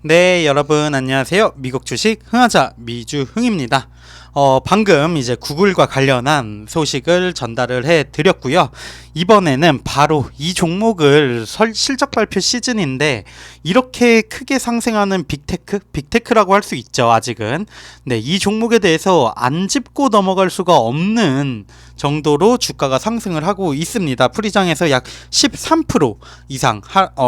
네, 여러분 안녕하세요. 미국 주식 흥하자 미주흥입니다. 방금 이제 구글과 관련한 소식을 전달을 해 드렸고요. 이번에는 바로 이 종목을 실적 발표 시즌인데 이렇게 크게 상승하는 빅테크라고 할 수 있죠, 아직은. 네, 이 종목에 대해서 안 짚고 넘어갈 수가 없는 정도로 주가가 상승을 하고 있습니다. 프리장에서 약 13% 이상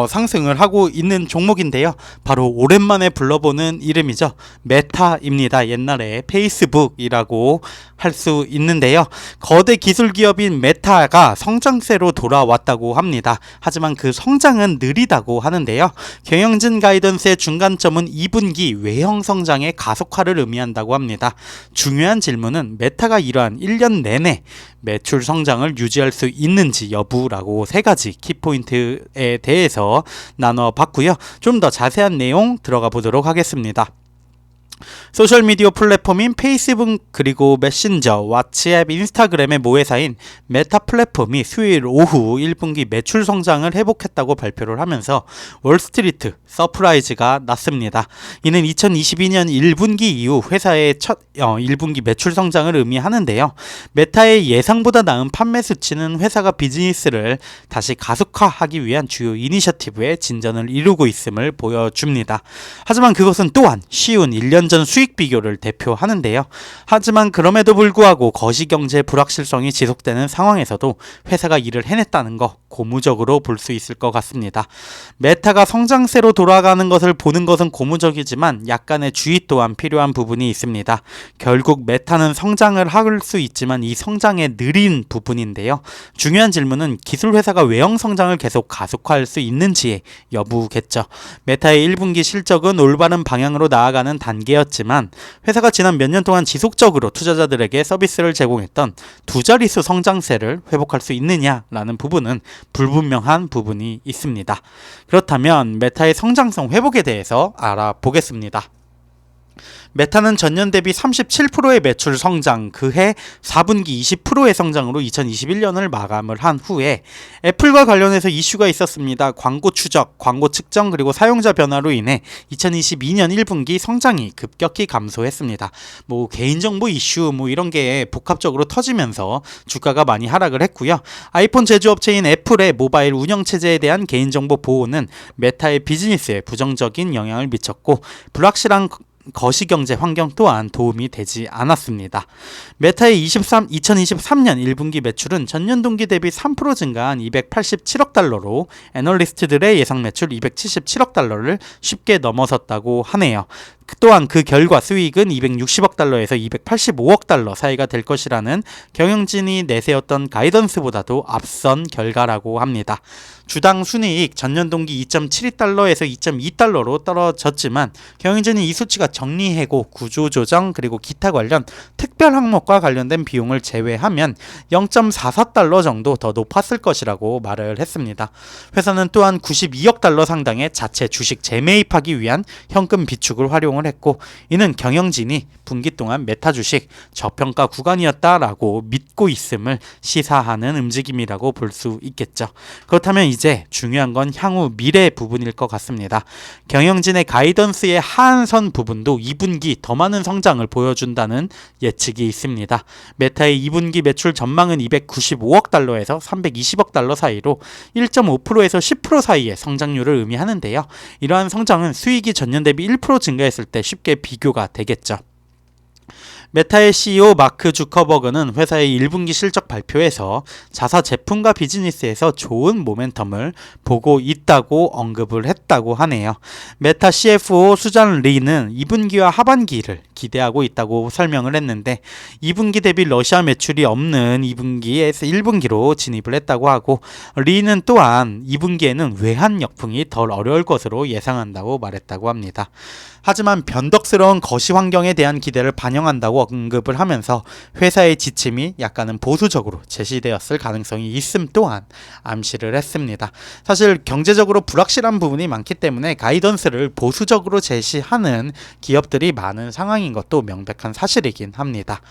상승을 하고 있는 종목인데요. 바로 오랜만에 불러보는 이름이죠. 메타입니다. 옛날에 페이스북이라고 할 수 있는데요. 거대 기술 기업인 메타가 성장세로 돌아왔다고 합니다. 하지만 그 성장은 느리다고 하는데요. 경영진 가이던스의 중간점은 2분기 외형 성장의 가속화를 의미한다고 합니다. 중요한 질문은 메타가 이러한 1년 내내 매출 성장을 유지할 수 있는지 여부라고 세 가지 키포인트에 대해서 나눠봤고요. 좀 더 자세한 내용 들어가 보도록 하겠습니다. 소셜미디어 플랫폼인 페이스북 그리고 메신저, 왓츠앱, 인스타그램의 모회사인 메타 플랫폼이 수요일 오후 1분기 매출 성장을 회복했다고 발표를 하면서 월스트리트 서프라이즈가 났습니다. 이는 2022년 1분기 이후 회사의 첫 1분기 매출 성장을 의미하는데요. 메타의 예상보다 나은 판매 수치는 회사가 비즈니스를 다시 가속화하기 위한 주요 이니셔티브에 진전을 이루고 있음을 보여줍니다. 하지만 그것은 또한 쉬운 1년 전 수익 비교를 대표하는데요. 하지만 그럼에도 불구하고 거시경제 불확실성이 지속되는 상황에서도 회사가 이를 해냈다는 거 고무적으로 볼 수 있을 것 같습니다. 메타가 성장세로 돌아가는 것을 보는 것은 고무적이지만 약간의 주의 또한 필요한 부분이 있습니다. 결국 메타는 성장을 할 수 있지만 이 성장의 느린 부분인데요. 중요한 질문은 기술 회사가 외형 성장을 계속 가속화할 수 있는지의 여부겠죠. 메타의 1분기 실적은 올바른 방향으로 나아가는 단계였지만 회사가 지난 몇 년 동안 지속적으로 투자자들에게 서비스를 제공했던 두 자릿수 성장세를 회복할 수 있느냐라는 부분은 불분명한 부분이 있습니다. 그렇다면 메타의 성장성 회복에 대해서 알아보겠습니다. 메타는 전년 대비 37%의 매출 성장, 그해 4분기 20%의 성장으로 2021년을 마감을 한 후에 애플과 관련해서 이슈가 있었습니다. 광고 추적, 광고 측정 그리고 사용자 변화로 인해 2022년 1분기 성장이 급격히 감소했습니다. 개인정보 이슈 이런 게 복합적으로 터지면서 주가가 많이 하락을 했고요. 아이폰 제조업체인 애플의 모바일 운영체제에 대한 개인정보 보호는 메타의 비즈니스에 부정적인 영향을 미쳤고 불확실한 거시경제 환경 또한 도움이 되지 않았습니다. 메타의 2023년 1분기 매출은 전년 동기 대비 3% 증가한 287억 달러로 애널리스트들의 예상 매출 277억 달러를 쉽게 넘어섰다고 하네요. 또한 그 결과 수익은 260억 달러에서 285억 달러 사이가 될 것이라는 경영진이 내세웠던 가이던스보다도 앞선 결과라고 합니다. 주당 순이익 전년 동기 2.72달러에서 2.2달러로 떨어졌지만 경영진이 이 수치가 정리해고, 구조조정 그리고 기타 관련 특별 항목과 관련된 비용을 제외하면 0.44달러 정도 더 높았을 것이라고 말을 했습니다. 회사는 또한 92억 달러 상당의 자체 주식 재매입하기 위한 현금 비축을 활용을 했고 이는 경영진이 분기 동안 메타 주식 저평가 구간이었다라고 믿고 있음을 시사하는 움직임이라고 볼 수 있겠죠. 그렇다면 이제 중요한 건 향후 미래 부분일 것 같습니다. 경영진의 가이던스의 하한선 부분도 2분기 더 많은 성장을 보여준다는 예측이 있습니다. 메타의 2분기 매출 전망은 295억 달러에서 320억 달러 사이로 1.5%에서 10% 사이의 성장률을 의미하는데요. 이러한 성장은 수익이 전년 대비 1% 증가했을 때 쉽게 비교가 되겠죠. 메타의 CEO 마크 주커버그는 회사의 1분기 실적 발표에서 자사 제품과 비즈니스에서 좋은 모멘텀을 보고 있다고 언급을 했다고 하네요. 메타 CFO 수잔 리는 2분기와 하반기를 기대하고 있다고 설명을 했는데 2분기 대비 러시아 매출이 없는 2분기에서 1분기로 진입을 했다고 하고 리는 또한 2분기에는 외환 역풍이 덜 어려울 것으로 예상한다고 말했다고 합니다. 하지만 변덕스러운 거시 환경에 대한 기대를 반영한다고 언급을 하면서 회사의 지침이 약간은 보수적으로 제시되었을 가능성이 있음 또한 암시를 했습니다. 사실 경제적으로 불확실한 부분이 많기 때문에 가이던스를 보수적으로 제시하는 기업들이 많은 상황이 상황인 것도 명백한 사실이긴 합니다.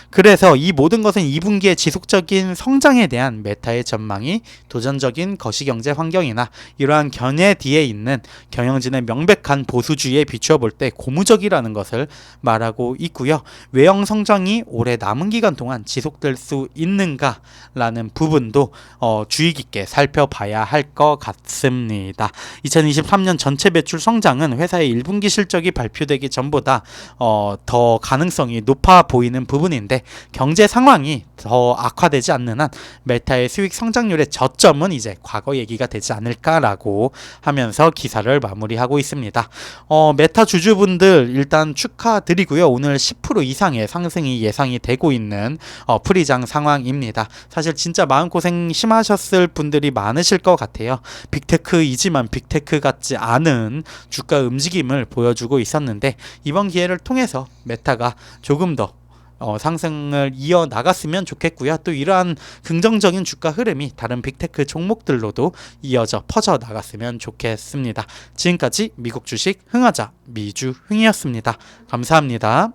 그래서 이 모든 것은 2분기의 지속적인 성장에 대한 메타의 전망이 도전적인 거시경제 환경이나 이러한 견해 뒤에 있는 경영진의 명백한 보수주의에 비추어 볼 때 고무적이라는 것을 말하고 있고요. 외형 성장이 올해 남은 기간 동안 지속될 수 있는가라는 부분도 주의 깊게 살펴봐야 할 것 같습니다. 2023년 전체 매출 성장은 회사의 1분기 실적이 발표되기 전보다 더 가능성이 높아 보이는 부분인데 경제 상황이 더 악화되지 않는 한 메타의 수익 성장률의 저점은 이제 과거 얘기가 되지 않을까라고 하면서 기사를 마무리하고 있습니다. 메타 주주분들 일단 축하드리고요. 오늘 10% 이상의 상승이 예상이 되고 있는 프리장 상황입니다. 사실 진짜 마음고생 심하셨을 분들이 많으실 것 같아요. 빅테크이지만 빅테크 같지 않은 주가 움직임을 보여주고 있었는데 이번 기회를 통해서 메타가 조금 더 상승을 이어나갔으면 좋겠고요. 또 이러한 긍정적인 주가 흐름이 다른 빅테크 종목들로도 이어져 퍼져 나갔으면 좋겠습니다. 지금까지 미국 주식 흥하자 미주흥이었습니다. 감사합니다.